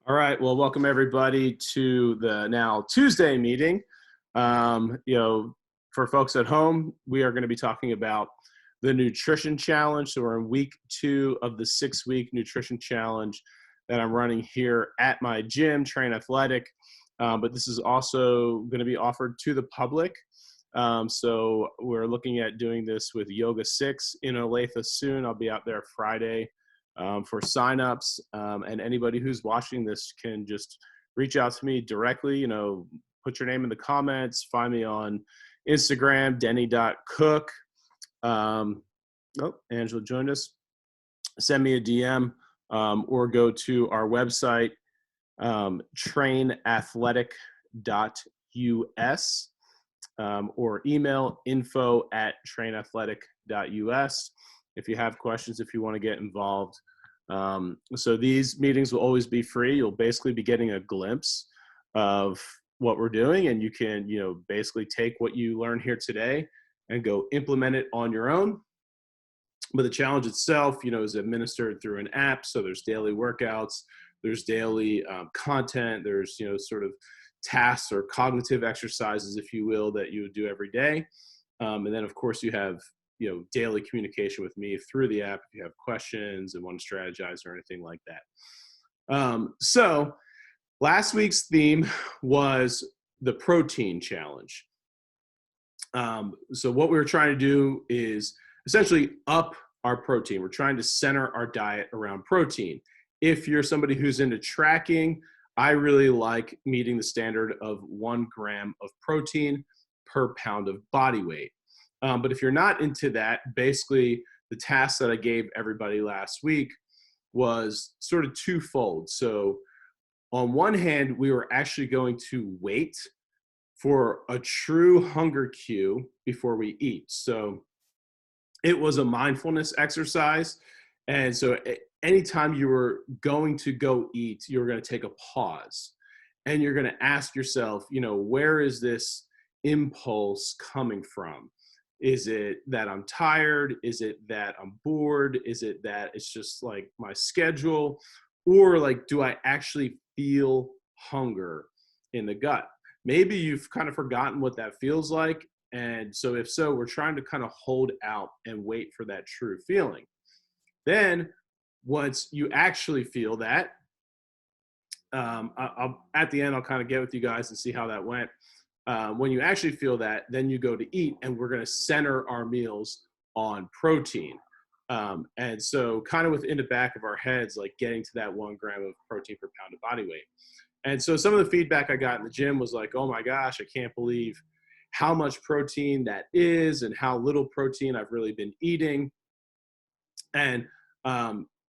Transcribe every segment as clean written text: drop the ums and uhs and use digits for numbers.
All right. Well, welcome everybody to the now Tuesday meeting. For folks at home, we are going to be talking about the nutrition challenge. So we're in week 2 of the 6-week nutrition challenge that I'm running here at my gym, Train Athletic. But this is also going to be offered to the public. So we're looking at doing this with Yoga 6 in Olathe soon. I'll be out there Friday for signups, and anybody who's watching this can just reach out to me directly. Put your name in the comments. Find me on Instagram, denny.cook. Angela joined us. Send me a DM or go to our website, trainathletic.us, or email info@trainathletic.us if you have questions, if you want to get involved. So these meetings will always be free. You'll basically be getting a glimpse of what we're doing, and you can, basically take what you learn here today and go implement it on your own. But the challenge itself, is administered through an app. So there's daily workouts, there's daily content, there's, sort of tasks or cognitive exercises, if you will, that you would do every day. And then, of course, you have daily communication with me through the app if you have questions and want to strategize or anything like that. So last week's theme was the protein challenge. So what we were trying to do is essentially up our protein. We're trying to center our diet around protein. If you're somebody who's into tracking, I really like meeting the standard of 1 gram of protein per pound of body weight. But if you're not into that, basically the task that I gave everybody last week was sort of twofold. So on one hand, we were actually going to wait for a true hunger cue before we eat. So it was a mindfulness exercise. And so anytime you were going to go eat, you were going to take a pause and you're going to ask yourself, where is this impulse coming from? Is it that I'm tired? Is it that I'm bored? Is it that it's just like my schedule? Or like, do I actually feel hunger in the gut? Maybe you've kind of forgotten what that feels like. And so if so, we're trying to kind of hold out and wait for that true feeling. Then once you actually feel that, at the end, I'll kind of get with you guys and see how that went. When you actually feel that, then you go to eat, and we're going to center our meals on protein. And so kind of within the back of our heads, like getting to that 1 gram of protein per pound of body weight. And so some of the feedback I got in the gym was like, oh my gosh, I can't believe how much protein that is and how little protein I've really been eating. And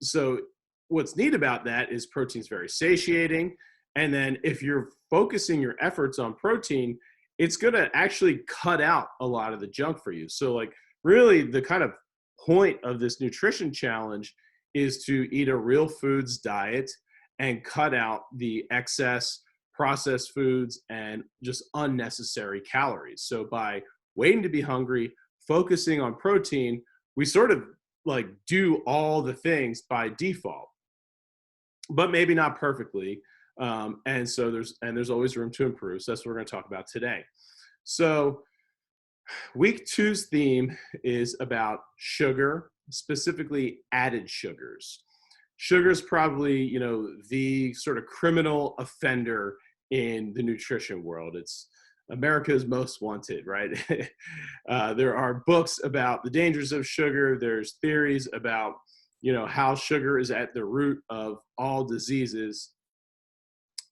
so what's neat about that is protein's very satiating. And then if you're focusing your efforts on protein, it's going to actually cut out a lot of the junk for you. So like really the kind of point of this nutrition challenge is to eat a real foods diet and cut out the excess processed foods and just unnecessary calories. So by waiting to be hungry, focusing on protein, we sort of like do all the things by default, but maybe not perfectly. And so there's always room to improve. So that's what we're going to talk about today. So week 2's theme is about sugar, specifically added sugars. Sugar is probably, the sort of criminal offender in the nutrition world. It's America's most wanted, right? There are books about the dangers of sugar. There's theories about, how sugar is at the root of all diseases.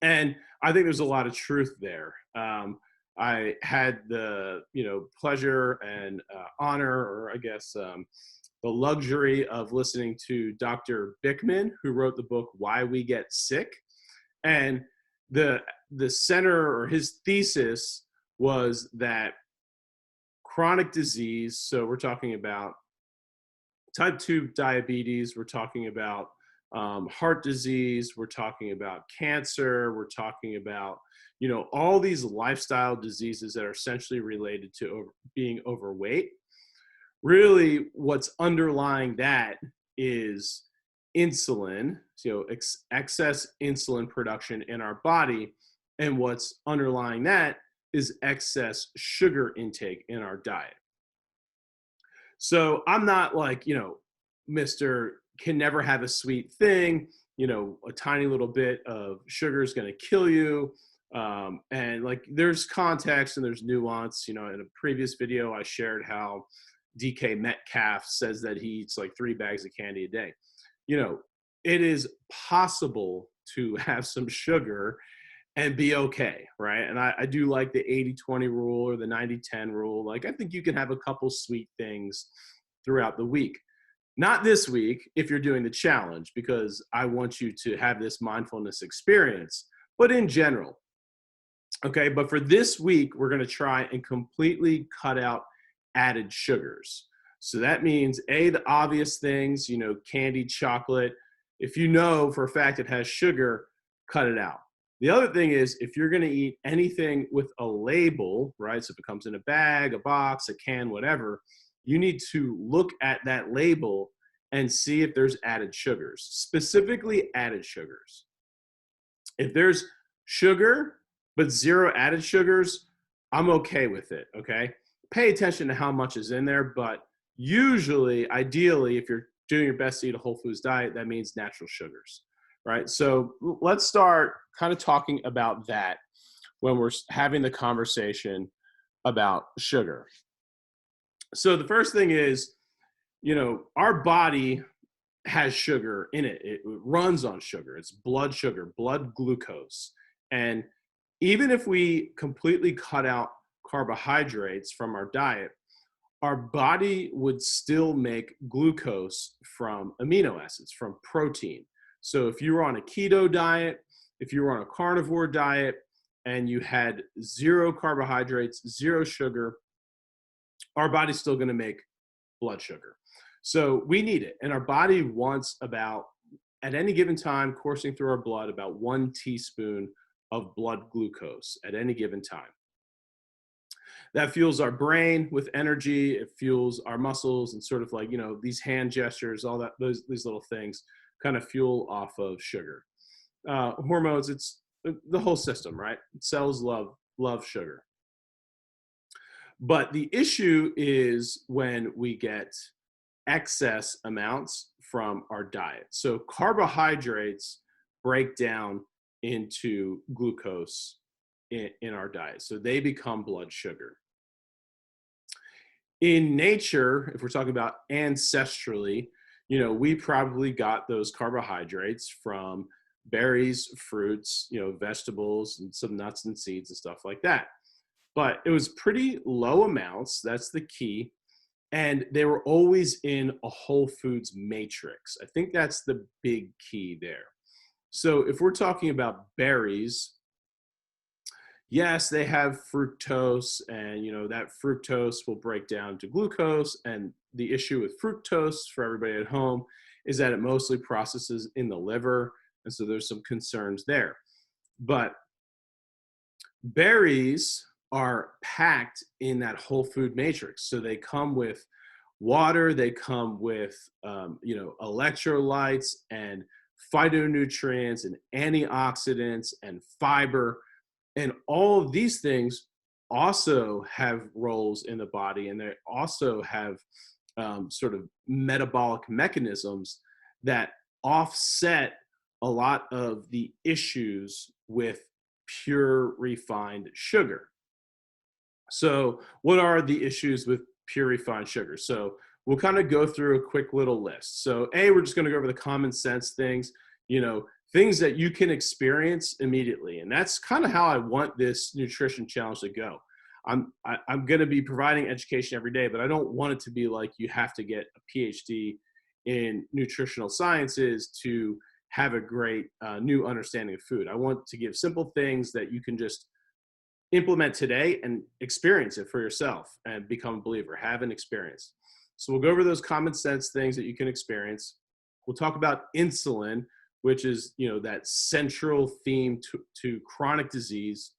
And I think there's a lot of truth there. I had the, pleasure and honor, or I guess the luxury of listening to Dr. Bickman, who wrote the book Why We Get Sick. And the center, or his thesis, was that chronic disease, so we're talking about type 2 diabetes, we're talking about heart disease, we're talking about cancer, we're talking about, all these lifestyle diseases that are essentially related to being overweight. Really, what's underlying that is insulin, excess insulin production in our body. And what's underlying that is excess sugar intake in our diet. So I'm not like, Mr. can never have a sweet thing, a tiny little bit of sugar is going to kill you. And like there's context and there's nuance. In a previous video, I shared how DK Metcalf says that he eats like 3 bags of candy a day. It is possible to have some sugar and be okay, right? And I do like the 80-20 rule or the 90-10 rule. Like I think you can have a couple sweet things throughout the week. Not this week if you're doing the challenge, because I want you to have this mindfulness experience, but in general. Okay, but for this week, we're going to try and completely cut out added sugars. So that means the obvious things, candy, chocolate. If you know for a fact it has sugar, cut it out. The other thing is if you're going to eat anything with a label, right? So if it comes in a bag, a box, a can, whatever, you need to look at that label and see if there's added sugars, specifically added sugars. If there's sugar, but 0 added sugars, I'm okay with it, okay? Pay attention to how much is in there, but usually, ideally, if you're doing your best to eat a whole foods diet, that means natural sugars, right? So let's start kind of talking about that when we're having the conversation about sugar. So the first thing is, our body has sugar in it. It runs on sugar. It's blood sugar, blood glucose. And even if we completely cut out carbohydrates from our diet, our body would still make glucose from amino acids, from protein. So if you were on a keto diet, if you were on a carnivore diet, and you had 0 carbohydrates, 0 sugar, our body's still going to make blood sugar. So we need it. And our body wants about, at any given time, coursing through our blood, about 1 teaspoon of blood glucose at any given time. That fuels our brain with energy. It fuels our muscles and sort of like, these hand gestures, all that, these little things kind of fuel off of sugar. Hormones, it's the whole system, right? Cells love sugar. But the issue is when we get excess amounts from our diet. So carbohydrates break down into glucose in our diet. So they become blood sugar. In nature, if we're talking about ancestrally, we probably got those carbohydrates from berries, fruits, vegetables, and some nuts and seeds and stuff like that. But it was pretty low amounts. That's the key. And they were always in a whole foods matrix. I think that's the big key there. So if we're talking about berries, yes, they have fructose, and that fructose will break down to glucose. And the issue with fructose for everybody at home is that it mostly processes in the liver, and so there's some concerns there. But berries are packed in that whole food matrix. So they come with water, they come with electrolytes and phytonutrients and antioxidants and fiber. And all of these things also have roles in the body, and they also have sort of metabolic mechanisms that offset a lot of the issues with pure refined sugar. So what are the issues with pure refined sugar? So we'll kind of go through a quick little list. So we're just going to go over the common sense things, things that you can experience immediately. And that's kind of how I want this nutrition challenge to go. I'm going to be providing education every day, but I don't want it to be like you have to get a PhD in nutritional sciences to have a great new understanding of food. I want to give simple things that you can just implement today and experience it for yourself and become a believer, have an experience. So we'll go over those common sense things that you can experience. We'll talk about insulin, which is, that central theme to chronic disease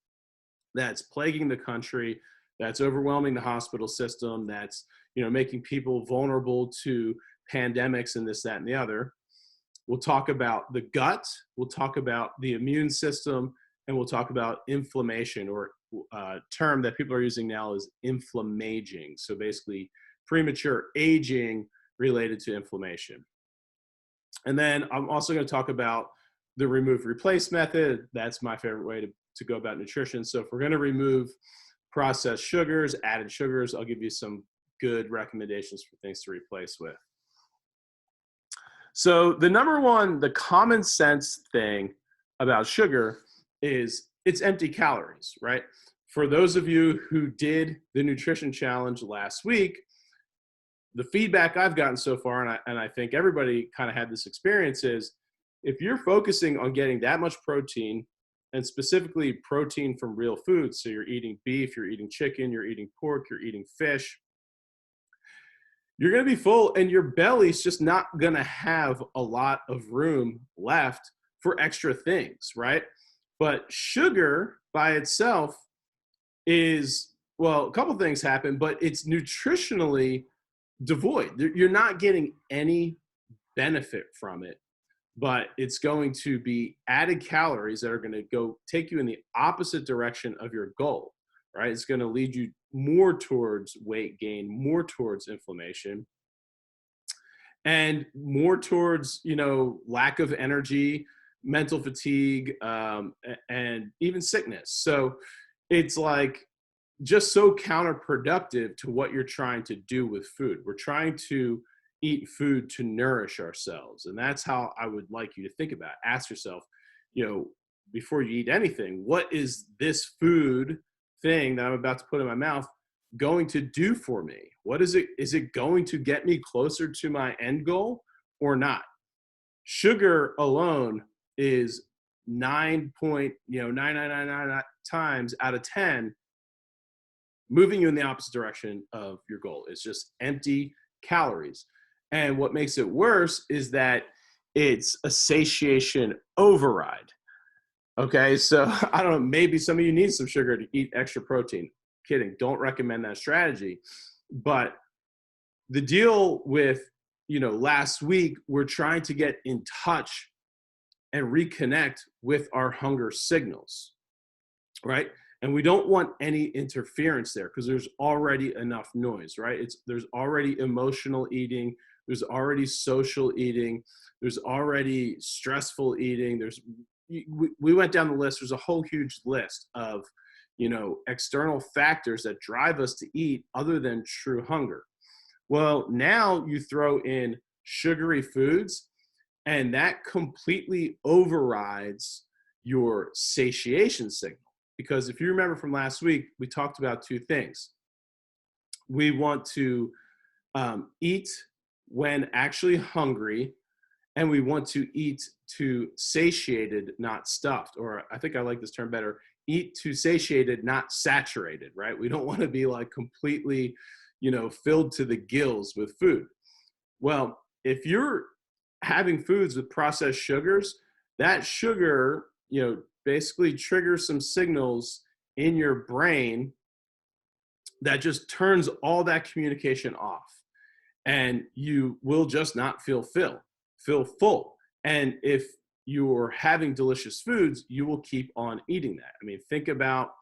that's plaguing the country, that's overwhelming the hospital system, that's, making people vulnerable to pandemics and this, that, and the other. We'll talk about the gut, we'll talk about the immune system, and we'll talk about inflammation, or term that people are using now is inflammaging. So basically premature aging related to inflammation. And then I'm also going to talk about the remove replace method. That's my favorite way to go about nutrition. So if we're going to remove processed sugars, added sugars, I'll give you some good recommendations for things to replace with. So the number one, the common sense thing about sugar is it's empty calories, right? For those of you who did the nutrition challenge last week, the feedback I've gotten so far, and I think everybody kind of had this experience, is if you're focusing on getting that much protein, and specifically protein from real foods, so you're eating beef, you're eating chicken, you're eating pork, you're eating fish, you're going to be full, and your belly's just not going to have a lot of room left for extra things, right? But sugar by itself is, well, a couple things happen, but it's nutritionally devoid. You're not getting any benefit from it, but it's going to be added calories that are going to go take you in the opposite direction of your goal, right? It's going to lead you more towards weight gain, more towards inflammation, and more towards, lack of energy, mental fatigue, and even sickness. So it's like just so counterproductive to what you're trying to do with food. We're trying to eat food to nourish ourselves. And that's how I would like you to think about it. Ask yourself, before you eat anything, what is this food thing that I'm about to put in my mouth going to do for me? What is it? Is it going to get me closer to my end goal or not? Sugar alone is 9.9999 times out of 10 moving you in the opposite direction of your goal. It's just empty calories. And what makes it worse is that it's a satiation override. Okay, so I don't know, maybe some of you need some sugar to eat extra protein. Kidding, don't recommend that strategy. But the deal with, last week, we're trying to get in touch and reconnect with our hunger signals, right? And we don't want any interference there because there's already enough noise, right? There's already emotional eating, there's already social eating, there's already stressful eating. We went down the list. There's a whole huge list of, external factors that drive us to eat other than true hunger. Well, now you throw in sugary foods, and that completely overrides your satiation signal. Because if you remember from last week, we talked about two things. We want to eat when actually hungry, and we want to eat to satiated, not stuffed. Or I think I like this term better, eat to satiated, not saturated, right? We don't want to be like completely, filled to the gills with food. Well, if you're having foods with processed sugars, that sugar, basically triggers some signals in your brain that just turns all that communication off. And you will just not feel full. And if you're having delicious foods, you will keep on eating that. I mean, think about,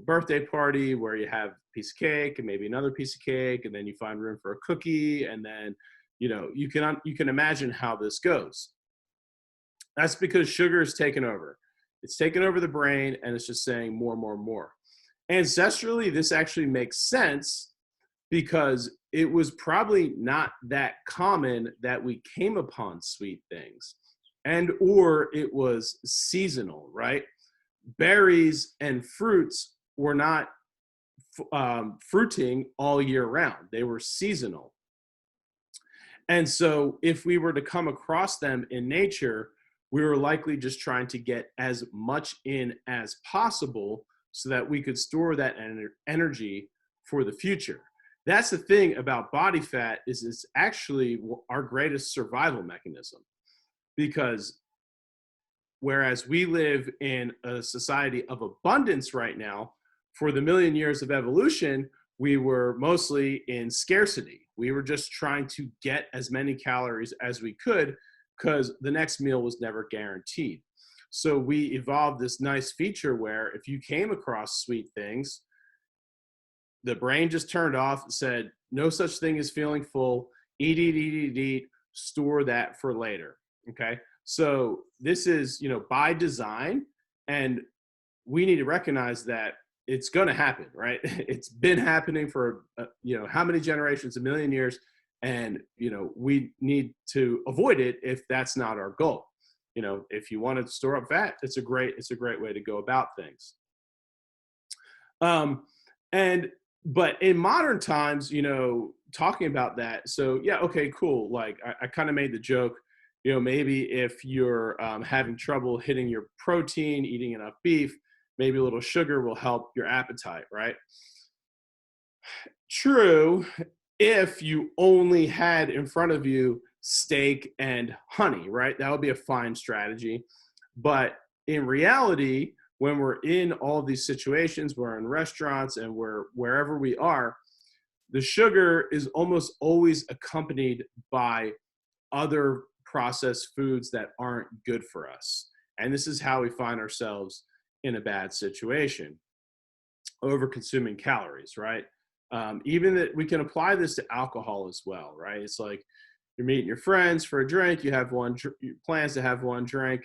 birthday party where you have a piece of cake and maybe another piece of cake, and then you find room for a cookie. And then, you can imagine how this goes. That's because sugar is taken over. It's taken over the brain, and it's just saying more, more, more. Ancestrally, this actually makes sense because it was probably not that common that we came upon sweet things, or it was seasonal, right? Berries and fruits were not fruiting all year round. They were seasonal. And so if we were to come across them in nature, we were likely just trying to get as much in as possible so that we could store that energy for the future. That's the thing about body fat, is it's actually our greatest survival mechanism. Because whereas we live in a society of abundance right now, for the million years of evolution, we were mostly in scarcity, We were just trying to get as many calories as we could because the next meal was never guaranteed. So we evolved this nice feature where if you came across sweet things, the brain just turned off and said, no such thing as feeling full. Eat, eat, eat, eat, eat. Store that for later. Okay. So this is, by design, and we need to recognize that it's going to happen, right? It's been happening for, how many generations, a million years. And, we need to avoid it if that's not our goal. If you want to store up fat, it's a great way to go about things. But in modern times, talking about that, so yeah, okay, cool. Like I kind of made the joke, maybe if you're having trouble hitting your protein, eating enough beef, maybe a little sugar will help your appetite, right? True, if you only had in front of you steak and honey, right? That would be a fine strategy. But in reality, when we're in all these situations, we're in restaurants and we're wherever we are, the sugar is almost always accompanied by other processed foods that aren't good for us. And this is how we find ourselves in a bad situation, over consuming calories, right? Even that we can apply this to alcohol as well, right? It's like you're meeting your friends for a drink, you have plans to have one drink,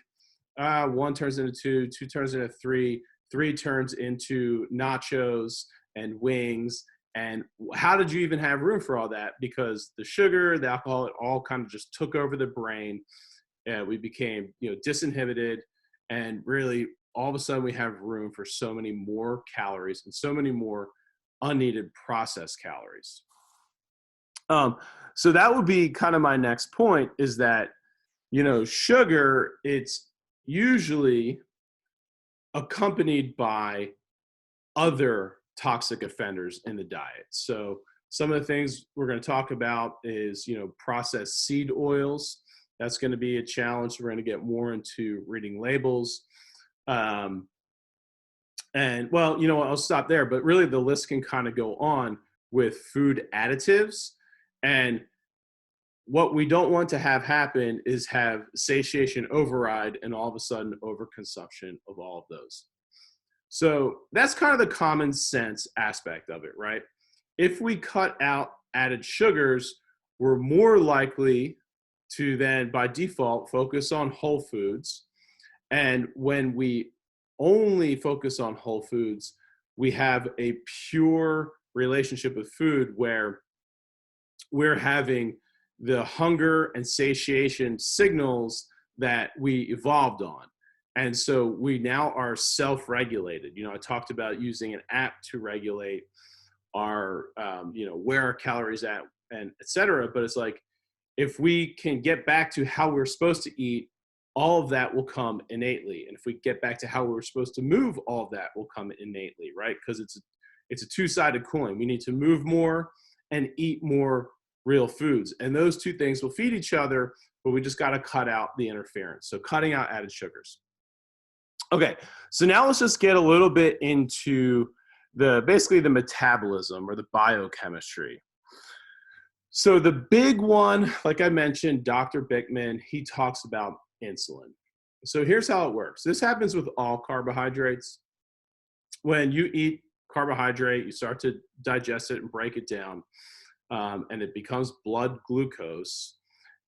one turns into two, two turns into three, three turns into nachos and wings. And how did you even have room for all that? Because the sugar, the alcohol, it all kind of just took over the brain. And we became, disinhibited, and really all of a sudden we have room for so many more calories and so many more unneeded processed calories. So that would be kind of my next point, is that, sugar, it's usually accompanied by other toxic offenders in the diet. So some of the things we're going to talk about is, processed seed oils. That's going to be a challenge. We're going to get more into reading labels. And well, I'll stop there, but really the list can kind of go on with food additives. And what we don't want to have happen is have satiation override and all of a sudden overconsumption of all of those. So that's kind of the common sense aspect of it, right? If we cut out added sugars, we're more likely to then by default focus on whole foods. And when we only focus on whole foods, we have a pure relationship with food where we're having the hunger and satiation signals that we evolved on. And so we now are self-regulated. I talked about using an app to regulate our, where our calories at and et cetera. But it's like, if we can get back to how we're supposed to eat, all of that will come innately. And if we get back to how we're supposed to move, all of that will come innately, right? Because it's a two-sided coin. We need to move more and eat more real foods. And those two things will feed each other, but we just got to cut out the interference. So cutting out added sugars. Okay, so now let's just get a little bit into basically the metabolism or the biochemistry. So the big one, like I mentioned, Dr. Bickman, he talks about insulin. So here's how it works. This happens with all carbohydrates. When you eat carbohydrate, you start to digest it and break it down, and it becomes blood glucose.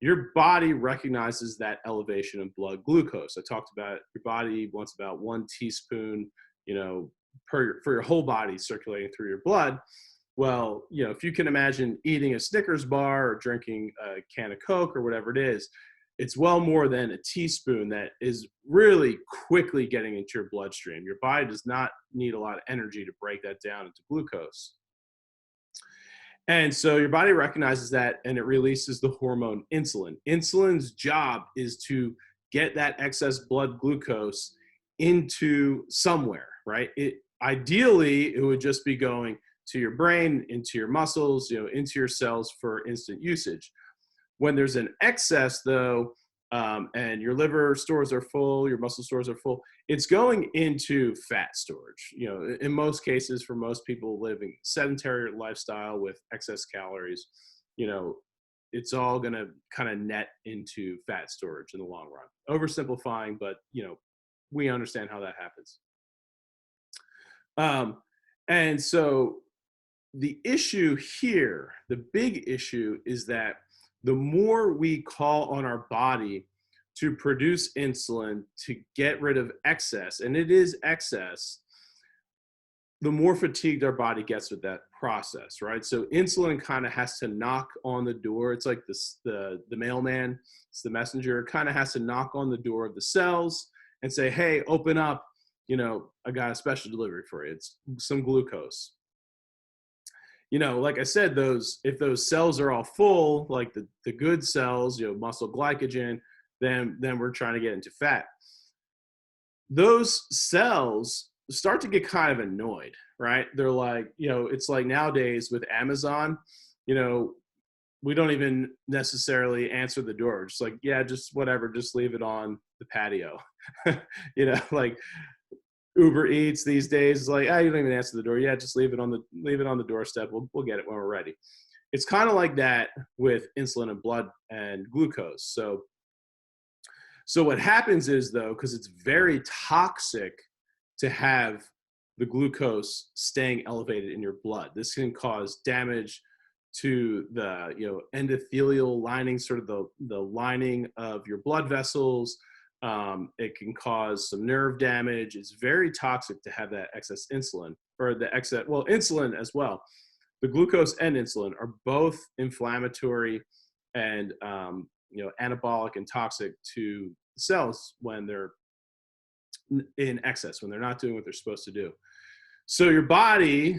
Your body recognizes that elevation in blood glucose. I talked about your body wants about 1 teaspoon, for your whole body circulating through your blood. Well, if you can imagine eating a Snickers bar or drinking a can of Coke or whatever it is, it's well more than a teaspoon that is really quickly getting into your bloodstream. Your body does not need a lot of energy to break that down into glucose. And so your body recognizes that and it releases the hormone insulin. Insulin's job is to get that excess blood glucose into somewhere, right? Ideally, it would just be going to your brain, into your muscles, into your cells for instant usage. When there's an excess, though, and your liver stores are full, your muscle stores are full, it's going into fat storage. In most cases, for most people living sedentary lifestyle with excess calories, you know, it's all going to kind of net into fat storage in the long run. Oversimplifying, but you know, we understand how that happens. And so the issue here, the big issue, is that the more we call on our body to produce insulin to get rid of excess, and it is excess, the more fatigued our body gets with that process, right? So insulin kind of has to knock on the door. It's like this, the mailman, it's the messenger, kind of has to knock on the door of the cells and say, hey, open up, you know, I got a special delivery for you. It's some glucose. You know, like I said, if those cells are all full, like the good cells, you know, muscle glycogen, then we're trying to get into fat. Those cells start to get kind of annoyed, right? They're like, you know, it's like nowadays with Amazon, you know, we don't even necessarily answer the door. Just like, yeah, just whatever, just leave it on the patio. You know, like Uber Eats these days is like, you don't even answer the door. Yeah, just leave it on the doorstep. We'll get it when we're ready. It's kind of like that with insulin and blood and glucose. So what happens is, though, because it's very toxic to have the glucose staying elevated in your blood, this can cause damage to the, you know, endothelial lining, sort of the lining of your blood vessels. It can cause some nerve damage. It's very toxic to have that excess insulin, or the excess, well, insulin as well. The glucose and insulin are both inflammatory and, you know, anabolic and toxic to cells when they're in excess, when they're not doing what they're supposed to do. So your body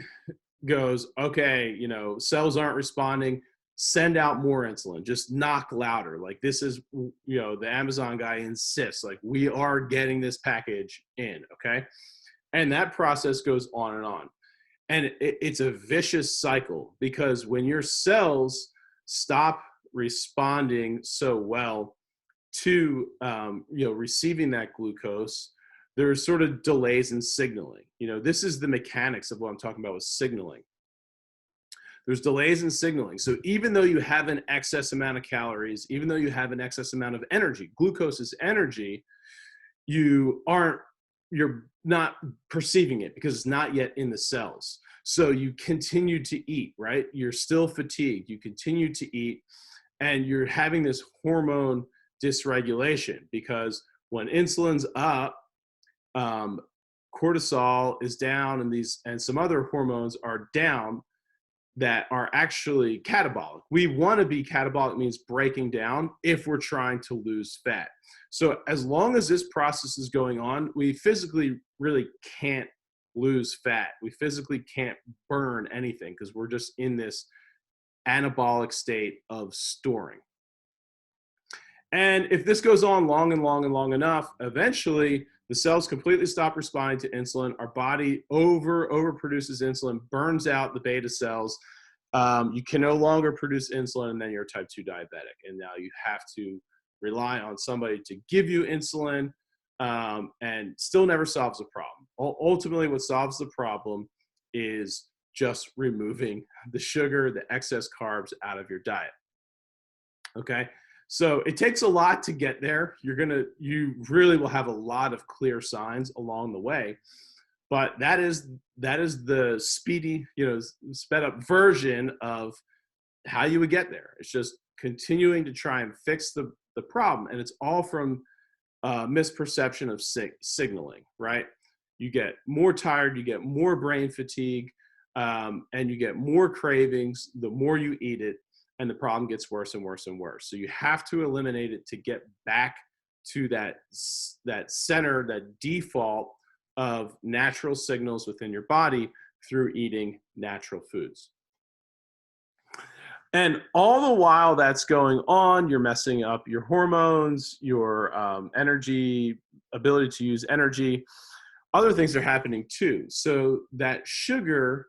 goes, okay, you know, cells aren't responding, send out more insulin, just knock louder. Like, this is, you know, the Amazon guy insists, like, we are getting this package in, okay? And that process goes on and on. And it's a vicious cycle, because when your cells stop responding so well to, you know, receiving that glucose, there's sort of delays in signaling. You know, this is the mechanics of what I'm talking about with signaling. There's delays in signaling. So even though you have an excess amount of calories, even though you have an excess amount of energy, glucose is energy, you're not perceiving it because it's not yet in the cells. So you continue to eat, right? You're still fatigued. You continue to eat, and you're having this hormone dysregulation, because when insulin's up, cortisol is down, and some other hormones are down that are actually catabolic. We want to be catabolic, means breaking down, if we're trying to lose fat. So as long as this process is going on, we physically really can't lose fat. We physically can't burn anything, because we're just in this anabolic state of storing. And if this goes on long and long and long enough, eventually the cells completely stop responding to insulin. Our body overproduces insulin, burns out the beta cells. You can no longer produce insulin, and then you're type 2 diabetic. And now you have to rely on somebody to give you insulin, and still never solves the problem. Ultimately, what solves the problem is just removing the sugar, the excess carbs out of your diet. Okay? So it takes a lot to get there. You really will have a lot of clear signs along the way, but that is the speedy, you know, sped up version of how you would get there. It's just continuing to try and fix the problem, and it's all from misperception of signaling, right? You get more tired, you get more brain fatigue, and you get more cravings the more you eat it. And the problem gets worse and worse and worse. So you have to eliminate it to get back to that center, that default of natural signals within your body through eating natural foods. And all the while that's going on, you're messing up your hormones, your energy, ability to use energy. Other things are happening too. So that sugar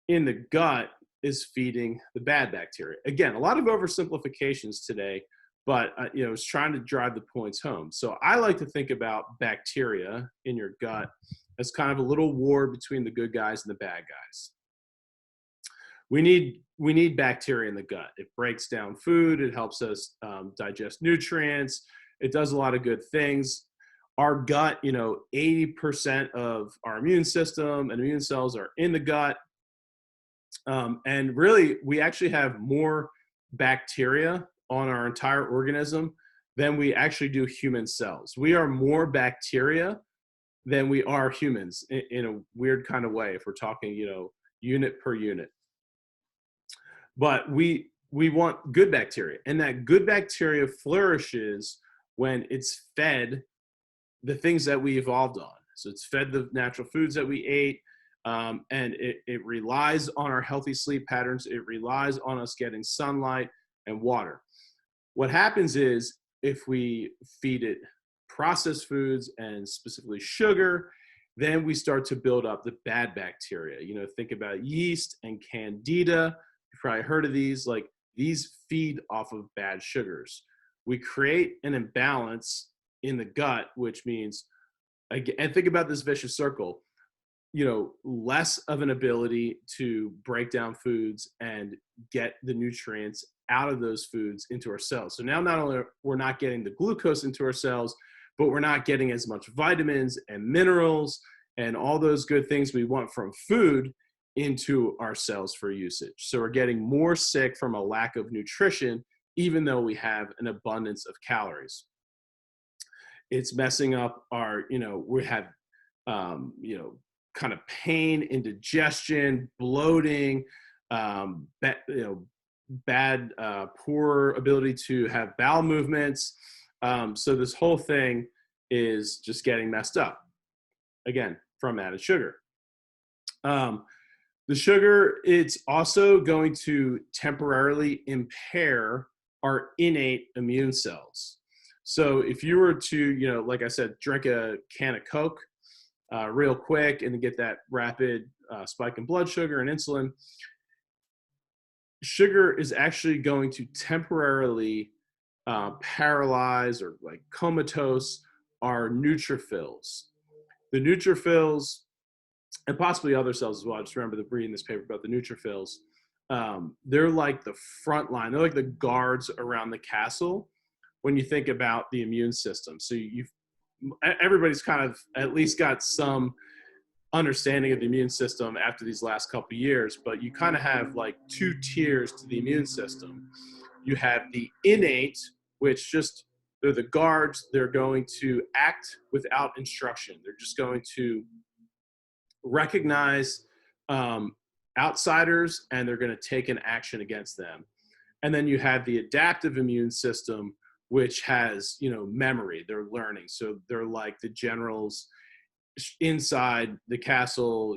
in the gut is feeding the bad bacteria. Again, a lot of oversimplifications today, but you know, it's trying to drive the points home. So I like to think about bacteria in your gut as kind of a little war between the good guys and the bad guys. we need bacteria in the gut. It breaks down food. It helps us digest nutrients. It does a lot of good things. Our gut, 80% of our immune system and immune cells are in the gut. And really, we actually have more bacteria on our entire organism than we actually do human cells. We are more bacteria than we are humans in a weird kind of way if we're talking, unit per unit. But we want good bacteria, and that good bacteria flourishes when it's fed the things that we evolved on. So it's fed the natural foods that we ate, and it relies on our healthy sleep patterns. It relies on us getting sunlight and water. What happens is if we feed it processed foods and specifically sugar, then we start to build up the bad bacteria. Think about yeast and candida. You've probably heard of these. Like, these feed off of bad sugars. We create an imbalance in the gut, which means, and think about this vicious circle, less of an ability to break down foods and get the nutrients out of those foods into our cells. So now not only we're not getting the glucose into our cells, but we're not getting as much vitamins and minerals and all those good things we want from food into our cells for usage. So we're getting more sick from a lack of nutrition, even though we have an abundance of calories. It's messing up our, we have, kind of pain, indigestion, bloating, bad, poor ability to have bowel movements. So this whole thing is just getting messed up, again, from added sugar. The sugar, it's also going to temporarily impair our innate immune cells. So if you were to, like I said, drink a can of Coke real quick and get that rapid spike in blood sugar and insulin, sugar is actually going to temporarily paralyze or like comatose our neutrophils. The neutrophils, and possibly other cells as well. I just remember reading this paper about the neutrophils. They're like the front line. They're like the guards around the castle when you think about the immune system. So everybody's kind of at least got some understanding of the immune system after these last couple of years, but you kind of have like two tiers to the immune system. You have the innate, which just, they're the guards. They're going to act without instruction. They're just going to recognize outsiders, and they're going to take an action against them. And then you have the adaptive immune system, which has, memory. They're learning. So they're like the generals inside the castle,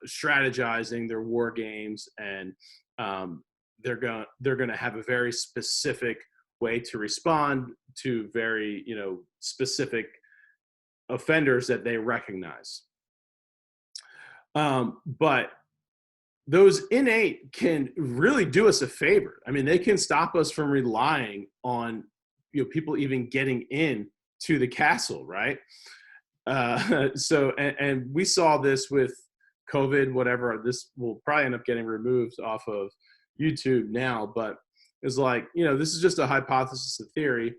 strategizing their war games, and they're going to have a very specific way to respond to very, specific offenders that they recognize. But those innate can really do us a favor. I mean, they can stop us from relying on, people even getting in to the castle, right? So we saw this with COVID, whatever. This will probably end up getting removed off of YouTube now, but it's like, this is just a hypothesis, a theory.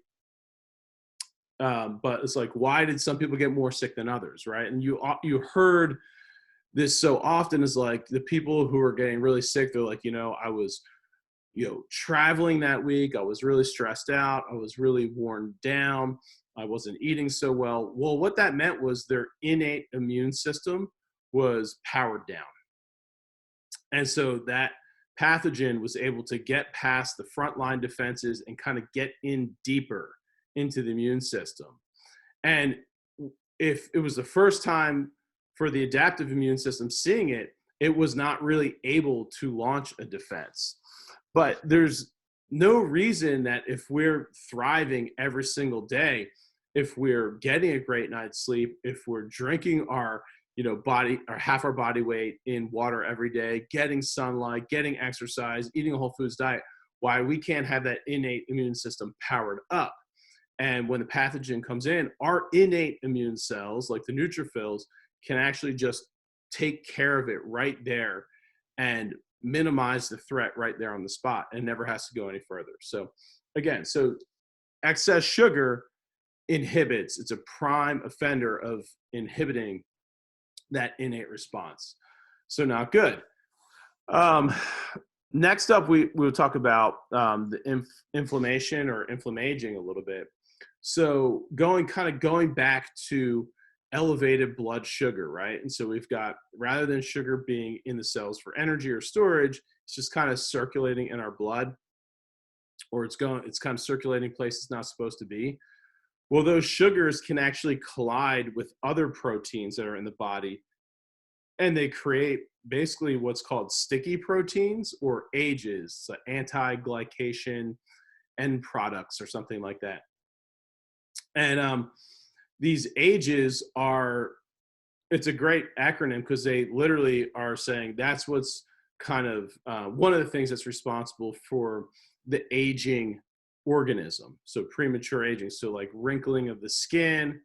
But it's like, why did some people get more sick than others, right? And you heard this so often, is like the people who are getting really sick, they're like, I was, traveling that week. I was really stressed out. I was really worn down. I wasn't eating so well. Well, what that meant was their innate immune system was powered down. And so that pathogen was able to get past the frontline defenses and kind of get in deeper into the immune system. And if it was the first time for the adaptive immune system seeing it, it was not really able to launch a defense. But there's no reason that if we're thriving every single day, if we're getting a great night's sleep, if we're drinking our, body or half our body weight in water every day, getting sunlight, getting exercise, eating a whole foods diet, why we can't have that innate immune system powered up. And when the pathogen comes in, our innate immune cells, like the neutrophils, can actually just take care of it right there and minimize the threat right there on the spot and never has to go any further. So again, so excess sugar inhibits, it's a prime offender of inhibiting that innate response. So not good. Next up, we'll talk about the inflammation or inflammaging a little bit. So going back to elevated blood sugar, right? And so we've got, rather than sugar being in the cells for energy or storage, it's just kind of circulating in our blood, or it's kind of circulating places it's not supposed to be. Well, those sugars can actually collide with other proteins that are in the body, and they create basically what's called sticky proteins or AGEs, so anti-glycation end products or something like that. And these AGEs are, it's a great acronym because they literally are saying that's what's kind of one of the things that's responsible for the aging organism. So premature aging, so like wrinkling of the skin,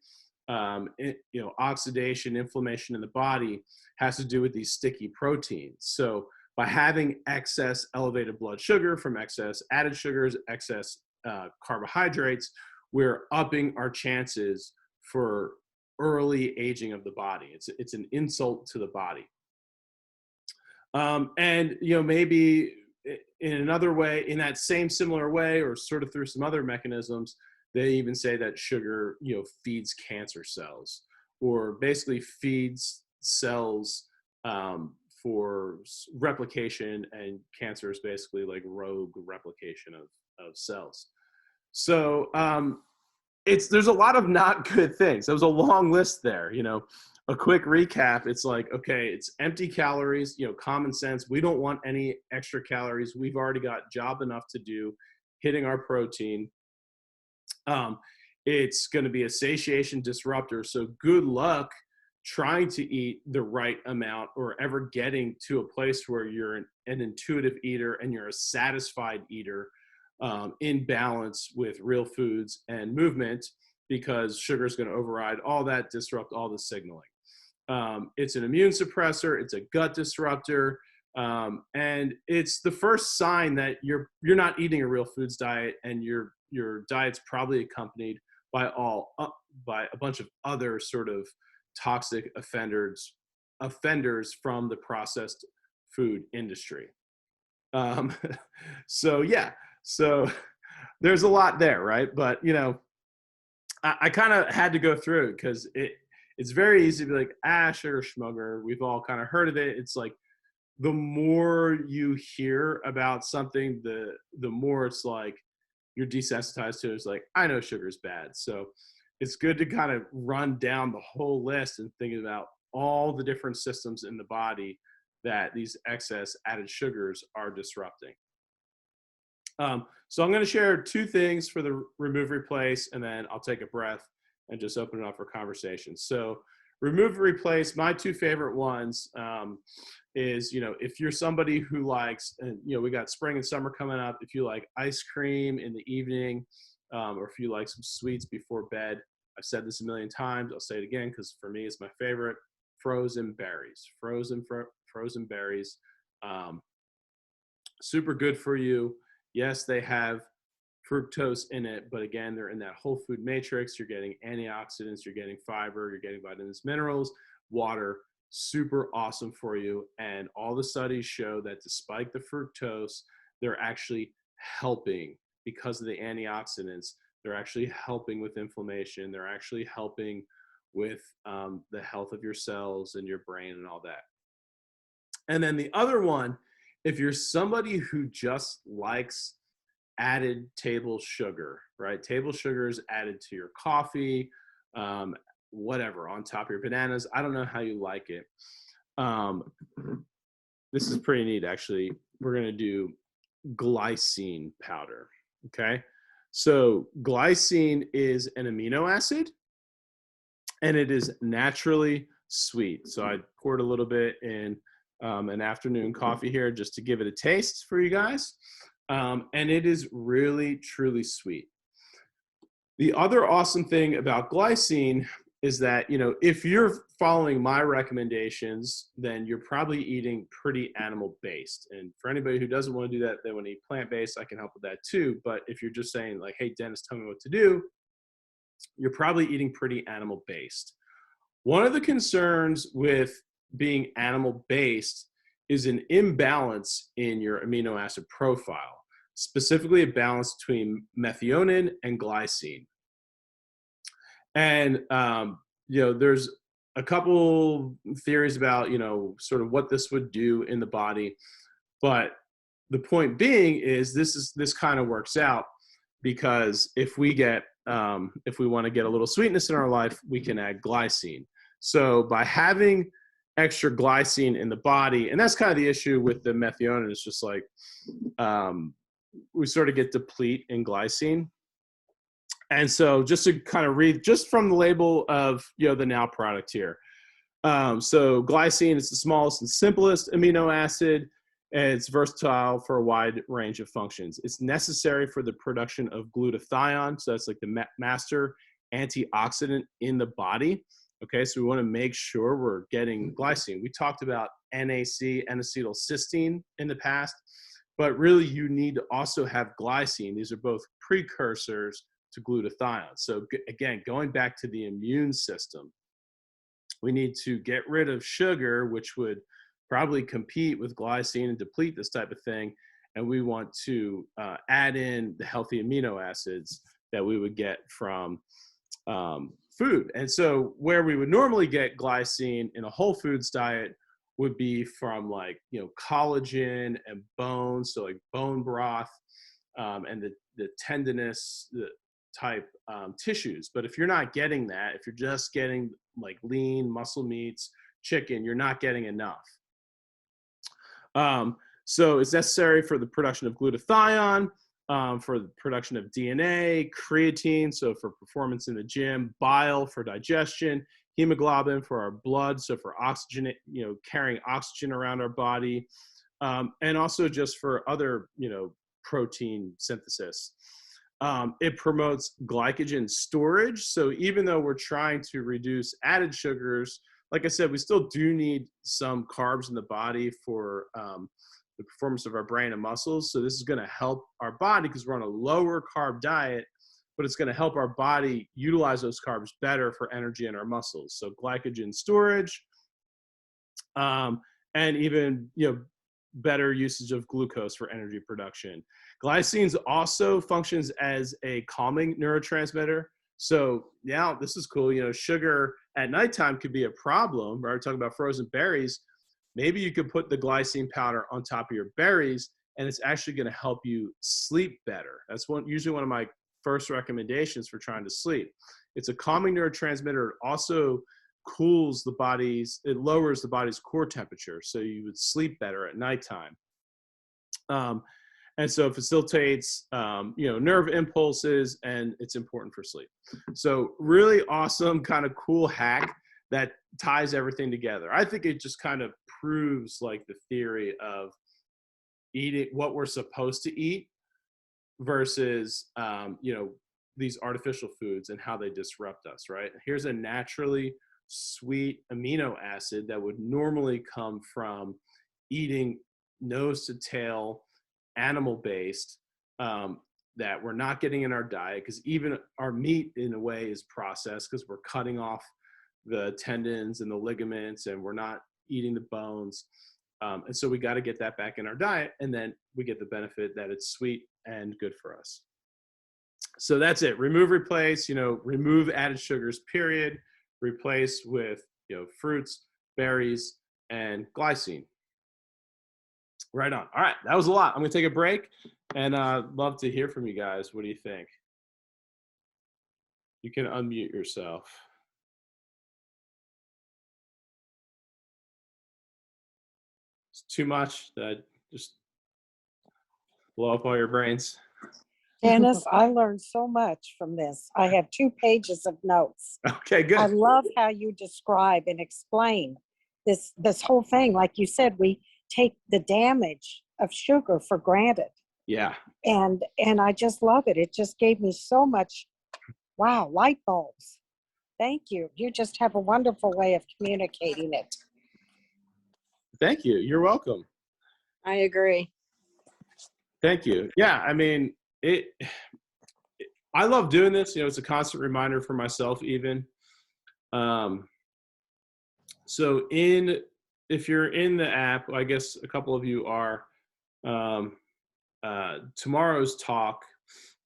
oxidation, inflammation in the body has to do with these sticky proteins. So by having excess elevated blood sugar from excess added sugars, excess carbohydrates, we're upping our chances for early aging of the body. It's an insult to the body. And maybe in another way, in that same similar way, or sort of through some other mechanisms, they even say that sugar, feeds cancer cells, or basically feeds cells for replication, and cancer is basically like rogue replication of cells. So there's a lot of not good things. There was a long list there. A quick recap, it's like, okay, it's empty calories, common sense. We don't want any extra calories. We've already got job enough to do hitting our protein. It's going to be a satiation disruptor. So good luck trying to eat the right amount, or ever getting to a place where you're an intuitive eater and you're a satisfied eater in balance with real foods and movement, because sugar is going to override all that, disrupt all the signaling. It's an immune suppressor. It's a gut disruptor. And it's the first sign that you're not eating a real foods diet, and your diet's probably accompanied by a bunch of other sort of toxic offenders from the processed food industry. So there's a lot there, right? But I kind of had to go through it because it's very easy to be like, sugar schmugger. We've all kind of heard of it. It's like, the more you hear about something, the more it's like you're desensitized to it. It's like, I know sugar's bad. So it's good to kind of run down the whole list and think about all the different systems in the body that these excess added sugars are disrupting. So I'm going to share two things for the remove, replace, and then I'll take a breath and just open it up for conversation. So remove, replace, my two favorite ones is, if you're somebody who likes, and we got spring and summer coming up, if you like ice cream in the evening, or if you like some sweets before bed, I've said this a million times, I'll say it again because for me it's my favorite, frozen berries. Frozen berries, super good for you. Yes, they have fructose in it, but again, they're in that whole food matrix. You're getting antioxidants, you're getting fiber, you're getting vitamins, minerals, water, super awesome for you. And all the studies show that despite the fructose, they're actually helping, because of the antioxidants, they're actually helping with inflammation. They're actually helping with the health of your cells and your brain and all that. And then the other one, if you're somebody who just likes added table sugar, right? Table sugar is added to your coffee, whatever, on top of your bananas. I don't know how you like it. This is pretty neat, actually. We're going to do glycine powder, okay? So glycine is an amino acid, and it is naturally sweet. So I poured a little bit in an afternoon coffee here just to give it a taste for you guys. And it is really, truly sweet. The other awesome thing about glycine is that, you know, if you're following my recommendations, then you're probably eating pretty animal based. And for anybody who doesn't want to do that, they want to eat plant based, I can help with that too. But if you're just saying like, hey, Dennis, tell me what to do, you're probably eating pretty animal based. One of the concerns with being animal based is an imbalance in your amino acid profile, specifically a balance between methionine and glycine. And, you know, there's a couple theories about, you know, sort of what this would do in the body. But the point being is this kind of works out because if we want to get a little sweetness in our life, we can add glycine. So by having extra glycine in the body, and that's kind of the issue with the methionine, it's just like we sort of get deplete in glycine. And so just to kind of read just from the label of, you know, the Now product here. So glycine is the smallest and simplest amino acid, and it's versatile for a wide range of functions. It's necessary for the production of glutathione. So that's like the master antioxidant in the body. Okay, so we want to make sure we're getting glycine. We talked about NAC, N-acetylcysteine, in the past, but really you need to also have glycine. These are both precursors to glutathione. So again, going back to the immune system, we need to get rid of sugar, which would probably compete with glycine and deplete this type of thing. And we want to add in the healthy amino acids that we would get from food. And so where we would normally get glycine in a whole foods diet would be from, like, you know, collagen and bone, so like bone broth, and the tendinous type tissues. But if you're not getting that, if you're just getting like lean muscle meats, chicken, you're not getting enough. So it's necessary for the production of glutathione, for the production of DNA, creatine, so for performance in the gym, bile for digestion, hemoglobin for our blood, so for oxygen, you know, carrying oxygen around our body, and also just for other, you know, protein synthesis. It promotes glycogen storage. So even though we're trying to reduce added sugars, like I said, we still do need some carbs in the body for the performance of our brain and muscles. So this is going to help our body because we're on a lower carb diet, but it's going to help our body utilize those carbs better for energy in our muscles. So glycogen storage, and even, you know, better usage of glucose for energy production. Glycine also functions as a calming neurotransmitter. So yeah, this is cool. You know, sugar at nighttime could be a problem, right? We're talking about frozen berries. Maybe you could put the glycine powder on top of your berries, and it's actually going to help you sleep better. That's usually one of my first recommendations for trying to sleep. It's a calming neurotransmitter. It also cools the body's, it lowers the body's core temperature, so you would sleep better at nighttime. And so it facilitates, you know, nerve impulses, and it's important for sleep. So really awesome, kind of cool hack that ties everything together. I think it just kind of proves like the theory of eating what we're supposed to eat versus, you know, these artificial foods and how they disrupt us, right? Here's a naturally sweet amino acid that would normally come from eating nose to tail animal based, that we're not getting in our diet, because even our meat in a way is processed because we're cutting off the tendons and the ligaments and we're not eating the bones. And so we got to get that back in our diet, and then we get the benefit that it's sweet and good for us. So that's it. Remove, replace, you know, remove added sugars, period. Replace with, you know, fruits, berries, and glycine. Right on. All right, that was a lot. I'm going to take a break, and love to hear from you guys. What do you think? You can unmute yourself. It's too much that just blow up all your brains. Dennis, I learned so much from this. I have 2 pages of notes. Okay, good. I love how you describe and explain this whole thing. Like you said, we take the damage of sugar for granted. Yeah. And I just love it. It just gave me so much, wow, light bulbs. Thank you. You just have a wonderful way of communicating it. Thank you. You're welcome. I agree. Thank you. Yeah, I mean, I love doing this. You know, it's a constant reminder for myself even. So if you're in the app, I guess a couple of you are, tomorrow's talk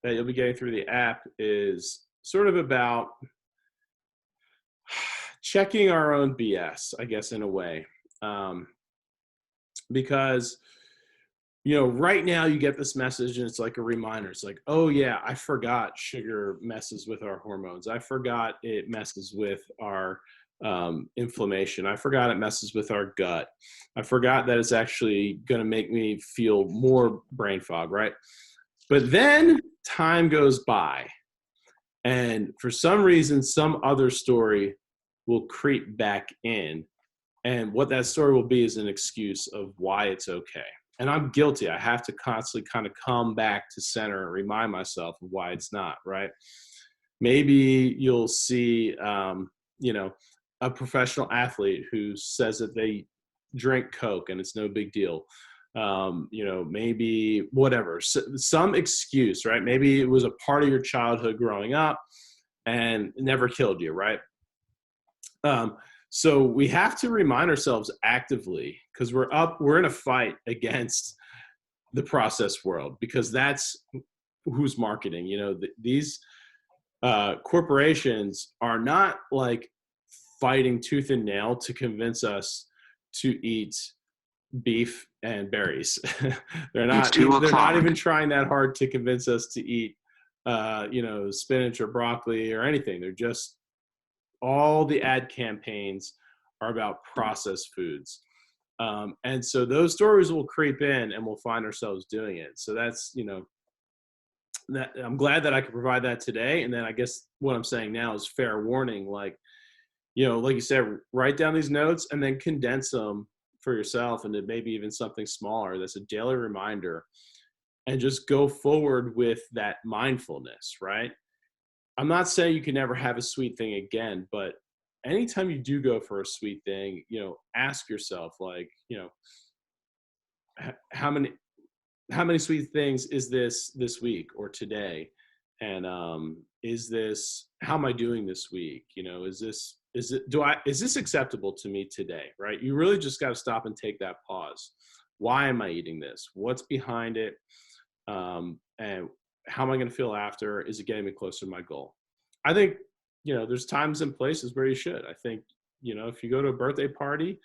that you'll be getting through the app is sort of about checking our own BS, I guess, in a way. Because, you know, right now you get this message and it's like a reminder. It's like, oh yeah, I forgot sugar messes with our hormones. I forgot it messes with our inflammation. I forgot it messes with our gut. I forgot that it's actually going to make me feel more brain fog, right? But then time goes by and for some reason, some other story will creep back in. And what that story will be is an excuse of why it's okay. And I'm guilty. I have to constantly kind of come back to center and remind myself of why it's not, right? Maybe you'll see, you know, a professional athlete who says that they drink Coke and it's no big deal. You know, maybe whatever, some excuse, right? Maybe it was a part of your childhood growing up and it never killed you, right? So we have to remind ourselves actively because we're in a fight against the processed world because that's who's marketing. You know, these corporations are not like fighting tooth and nail to convince us to eat beef and berries. They're not even trying that hard to convince us to eat, you know, spinach or broccoli or anything. They're just, all the ad campaigns are about processed foods. And so those stories will creep in and we'll find ourselves doing it. So that's, you know, that I'm glad that I could provide that today. And then I guess what I'm saying now is fair warning, like, you know, like you said, write down these notes and then condense them for yourself into maybe even something smaller. That's a daily reminder and just go forward with that mindfulness, right? I'm not saying you can never have a sweet thing again, but anytime you do go for a sweet thing, you know, ask yourself, like, you know, how many sweet things is this week or today? And is how am I doing this week? You know, is this acceptable to me today? Right? You really just got to stop and take that pause. Why am I eating this? What's behind it? And how am I going to feel after? Is it getting me closer to my goal? I think, you know, there's times and places where you should. I think, you know, if you go to a birthday party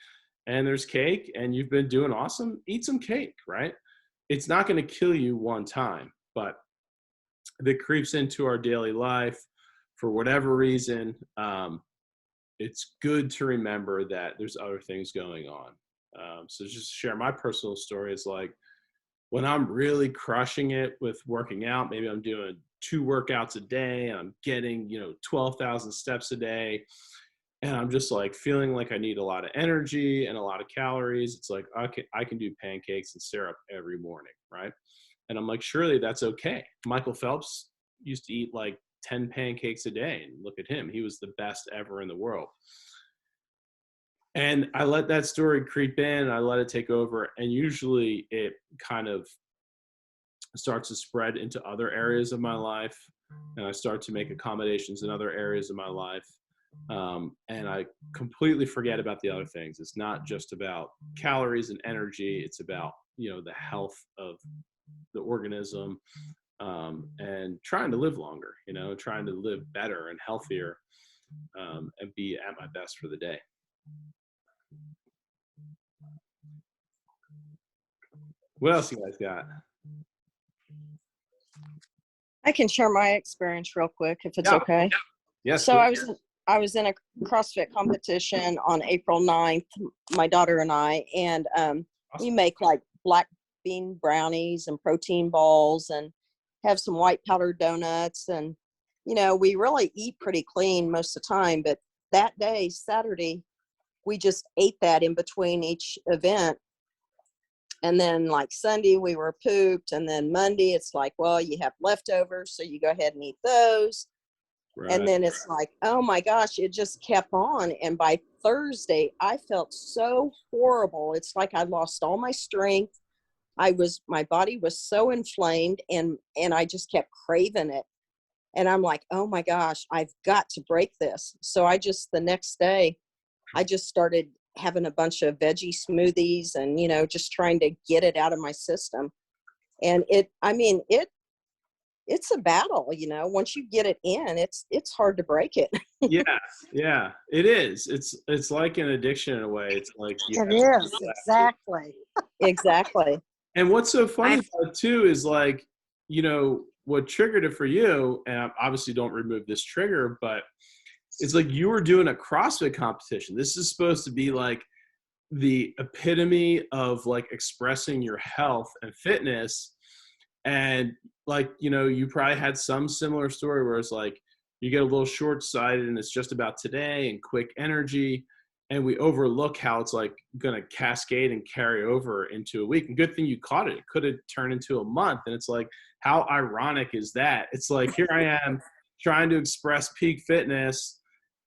and there's cake and you've been doing awesome, eat some cake, right? It's not going to kill you one time, but if it creeps into our daily life for whatever reason, it's good to remember that there's other things going on. So just share my personal story is like, when I'm really crushing it with working out, maybe I'm doing 2 workouts a day and I'm getting, you know, 12,000 steps a day. And I'm just like feeling like I need a lot of energy and a lot of calories. It's like, I can do pancakes and syrup every morning. Right. And I'm like, surely that's okay. Michael Phelps used to eat like 10 pancakes a day. And look at him. He was the best ever in the world. And I let that story creep in. I let it take over. And usually it kind of starts to spread into other areas of my life. And I start to make accommodations in other areas of my life. And I completely forget about the other things. It's not just about calories and energy. It's about, you know, the health of the organism, and trying to live longer, you know, trying to live better and healthier, and be at my best for the day. What else you guys got? I can share my experience real quick if it's okay. Yes. So I was in a CrossFit competition on April 9th, my daughter and I, and Awesome. we make like black bean brownies and protein balls and have some white powdered donuts. And, you know, we really eat pretty clean most of the time. But that day, Saturday, we just ate that in between each event. And then like Sunday, we were pooped. And then Monday, it's like, well, you have leftovers, so you go ahead and eat those. And then it's like, oh my gosh, it just kept on. And by Thursday, I felt so horrible. It's like I lost all my strength. My body was so inflamed, and I just kept craving it. And I'm like, oh my gosh, I've got to break this. So the next day, I just started having a bunch of veggie smoothies and, just trying to get it out of my system. And it's a battle, once you get it in, it's hard to break it. Yeah, it is. It's like an addiction in a way. It's like, it is, exactly. Exactly. And what's so funny about it too is like, what triggered it for you, and I obviously don't remove this trigger, but it's like you were doing a CrossFit competition. This is supposed to be like the epitome of like expressing your health and fitness. And like, you probably had some similar story where it's like you get a little short-sighted and it's just about today and quick energy. And we overlook how it's like going to cascade and carry over into a week. And good thing you caught it. It could have turned into a month. And it's like, how ironic is that? It's like, here I am trying to express peak fitness,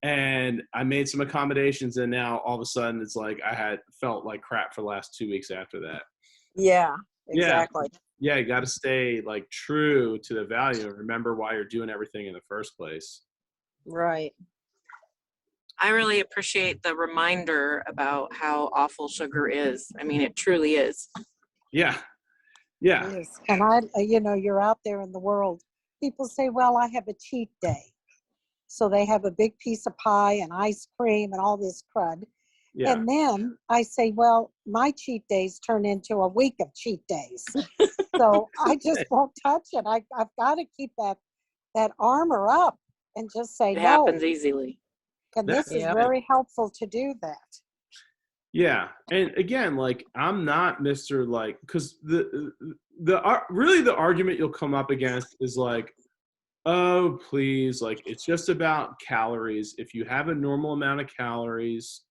and I made some accommodations. And now all of a sudden it's like I had felt like crap for the last 2 weeks after that. Yeah, exactly. Yeah, you got to stay like true to the value and remember why you're doing everything in the first place. Right. I really appreciate the reminder about how awful sugar is. I mean, it truly is. Yeah. It is. And you're out there in the world. People say, well, I have a cheat day. So they have a big piece of pie and ice cream and all this crud. Yeah. And then I say, well, my cheat days turn into a week of cheat days. So I just won't touch it. I've got to keep that armor up and just say, it no. It happens easily. And this is very helpful to do that. Yeah. And again, like, I'm not Mr. like, because really the argument you'll come up against is like, oh, please, like, it's just about calories. If you have a normal amount of calories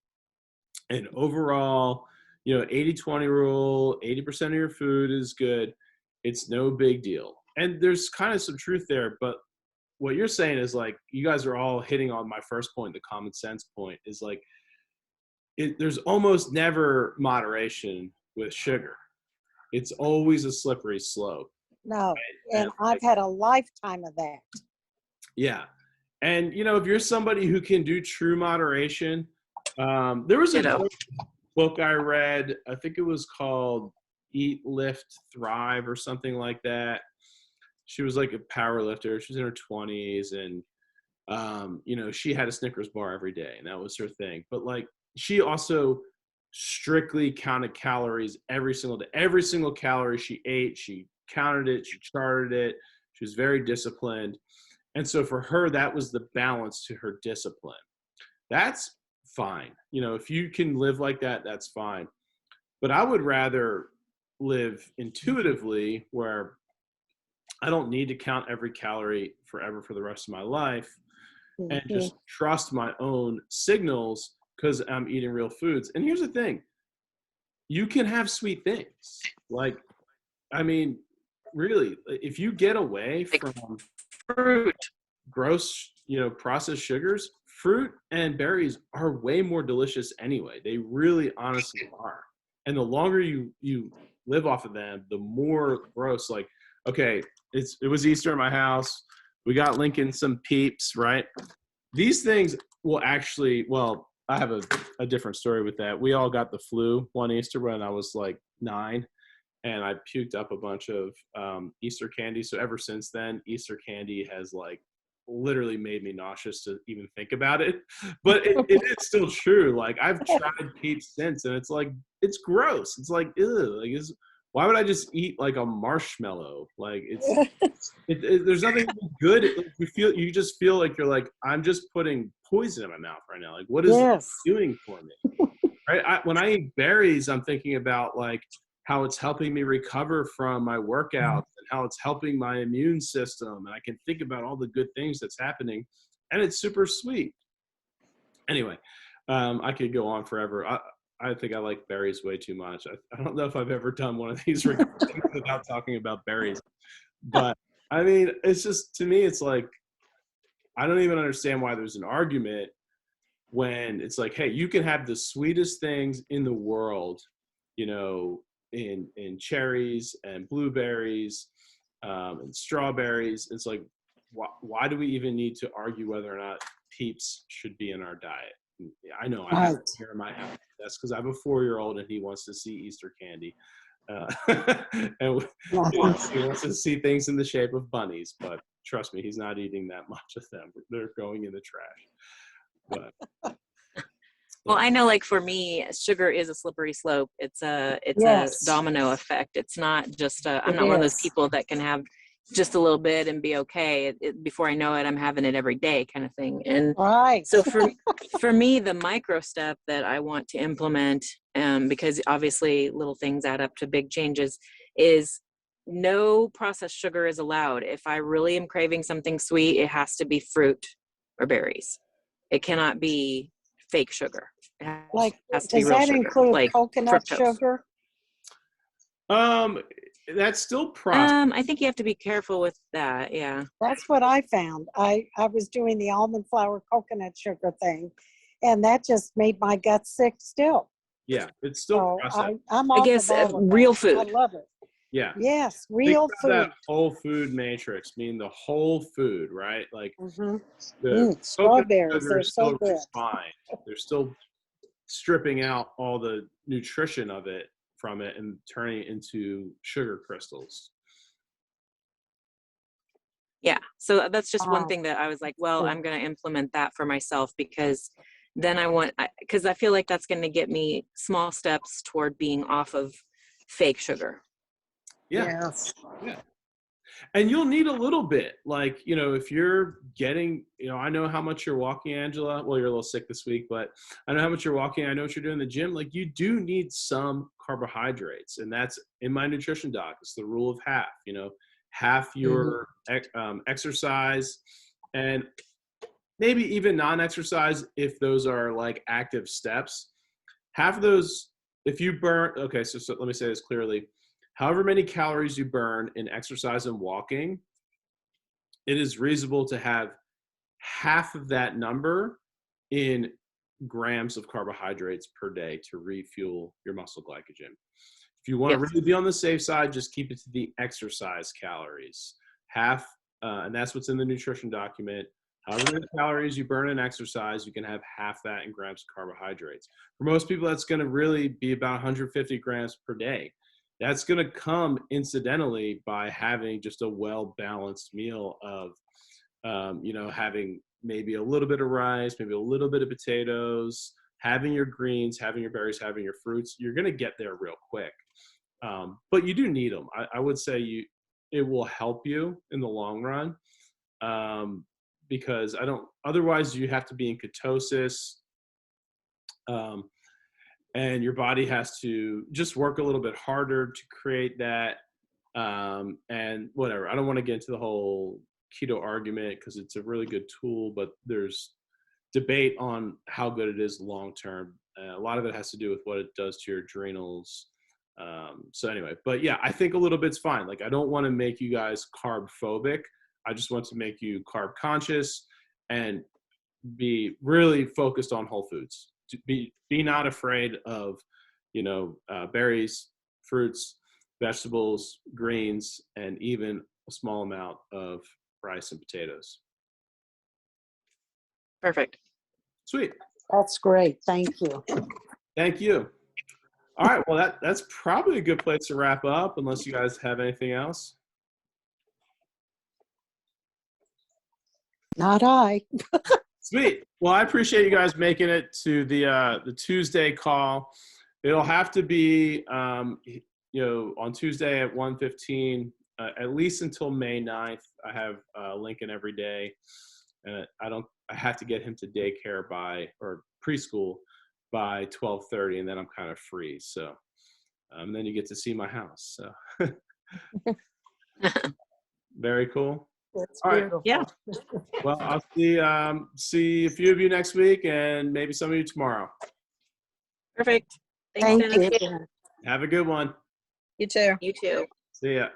and overall, 80-20 rule, 80% of your food is good, it's no big deal. And there's kind of some truth there, but what you're saying is like, you guys are all hitting on my first point, the common sense point, is like, there's almost never moderation with sugar. It's always a slippery slope. No, right? And I've had a lifetime of that. Yeah. And, if you're somebody who can do true moderation, there was a book I read, I think it was called Eat, Lift, Thrive or something like that. She was like a power lifter. She was in her 20s and, she had a Snickers bar every day and that was her thing. But like, she also strictly counted calories every single day. Every single calorie she ate, she counted it, she charted it. She was very disciplined. And so for her, that was the balance to her discipline. That's fine. If you can live like that, that's fine. But I would rather live intuitively where I don't need to count every calorie forever for the rest of my life and just trust my own signals because I'm eating real foods. And here's the thing. You can have sweet things. Like, I mean, really, if you get away from fruit, gross, processed sugars, fruit and berries are way more delicious anyway. They really honestly are. And the longer you live off of them, the more gross. Like, okay, it was Easter in my house. We got Lincoln some Peeps, right? These things will actually, well, I have a different story with that. We all got the flu one Easter when I was like 9, and I puked up a bunch of Easter candy. So ever since then, Easter candy has like literally made me nauseous to even think about it. But it is still true. Like, I've tried Peeps since, and it's like, it's gross. It's like, ew. Like, why would I just eat like a marshmallow? Like, there's nothing good. You just feel like you're like, I'm just putting poison in my mouth right now. Like, what is it doing for me? Right? When I eat berries, I'm thinking about like how it's helping me recover from my workouts and how it's helping my immune system. And I can think about all the good things that's happening, and it's super sweet. Anyway, I could go on forever. I think I like berries way too much. I don't know if I've ever done one of these recordings without talking about berries. But, I mean, it's just, to me, it's like, I don't even understand why there's an argument when it's like, hey, you can have the sweetest things in the world, you know, in cherries and blueberries and strawberries. It's like, why do we even need to argue whether or not Peeps should be in our diet? I know I have it here in my house. That's because I have a 4-year-old and he wants to see Easter candy. And he wants to see things in the shape of bunnies, but trust me, he's not eating that much of them. They're going in the trash. But Well, I know, like for me, sugar is a slippery slope. It's a Yes, domino effect. It's not just I'm it not one of those is. people that can have just a little bit and be okay. Before I know it, I'm having it every day, kind of thing. And Right. so for me, the micro step that I want to implement, because obviously little things add up to big changes, is no processed sugar is allowed. If I really am craving something sweet, it has to be fruit or berries. It cannot be fake sugar. It Like, has to be does real that sugar, include like coconut fructose. sugar? That's still processed. I think you have to be careful with that. Yeah. That's what I found. I was doing the almond flour coconut sugar thing, and that just made my gut sick still. Yeah, it's still So processed. I'm I off guess of all of real that. I food. love it. Yeah. Yes, Think real about food. that whole food matrix, meaning the whole food, right? Like Mm-hmm. the coconut Strawberries, sugar they're is so still good. refined. They're still stripping out all the nutrition of it from it and turning it into sugar crystals. Yeah. So that's just one Wow. thing that I was like, well, Yeah. I'm going to implement that for myself, because then because I feel like that's going to get me small steps toward being off of fake sugar. Yeah. Yes. Yeah. And you'll need a little bit, like, you know, if you're getting, you know, I know how much you're walking, Angela. Well, you're a little sick this week, but I know how much you're walking. I know what you're doing in the gym. Like, you do need some carbohydrates. And that's in my nutrition doc. It's the rule of half, you know, half your exercise and maybe even non-exercise, if those are like active steps. Half of those, if you burn, okay, so let me say this clearly. However many calories you burn in exercise and walking, it is reasonable to have half of that number in grams of carbohydrates per day to refuel your muscle glycogen. If you want to Yes. really be on the safe side, just keep it to the exercise calories. Half, and that's what's in the nutrition document. However many calories you burn in exercise, you can have half that in grams of carbohydrates. For most people, that's going to really be about 150 grams per day. That's going to come incidentally by having just a well-balanced meal of, you know, having maybe a little bit of rice, maybe a little bit of potatoes, having your greens, having your berries, having your fruits. You're going to get there real quick. But you do need them. I would say it will help you in the long run, because otherwise you have to be in ketosis, and your body has to just work a little bit harder to create that, and whatever. I don't want to get into the whole keto argument because it's a really good tool, but there's debate on how good it is long term. A lot of it has to do with what it does to your adrenals. So anyway, but yeah, I think a little bit's fine. Like, I don't want to make you guys carb phobic. I just want to make you carb conscious and be really focused on whole foods. To be not afraid of, you know, berries, fruits, vegetables, greens, and even a small amount of rice and potatoes. Perfect. Sweet. That's great. Thank you. Thank you. All right. Well, that's probably a good place to wrap up, unless you guys have anything else. Not I. Sweet. Well, I appreciate you guys making it to the Tuesday call. It'll have to be, you know, on Tuesday at 1:15, at least until May 9th. I have Lincoln every day, and I have to get him to daycare or preschool by 12:30, and then I'm kind of free. So then you get to see my house. So very cool. It's All right. beautiful. Yeah. Well, I'll see a few of you next week, and maybe some of you tomorrow. Perfect. Thanks, Thank Dennis. you. Have a good one. You too. You too. See ya.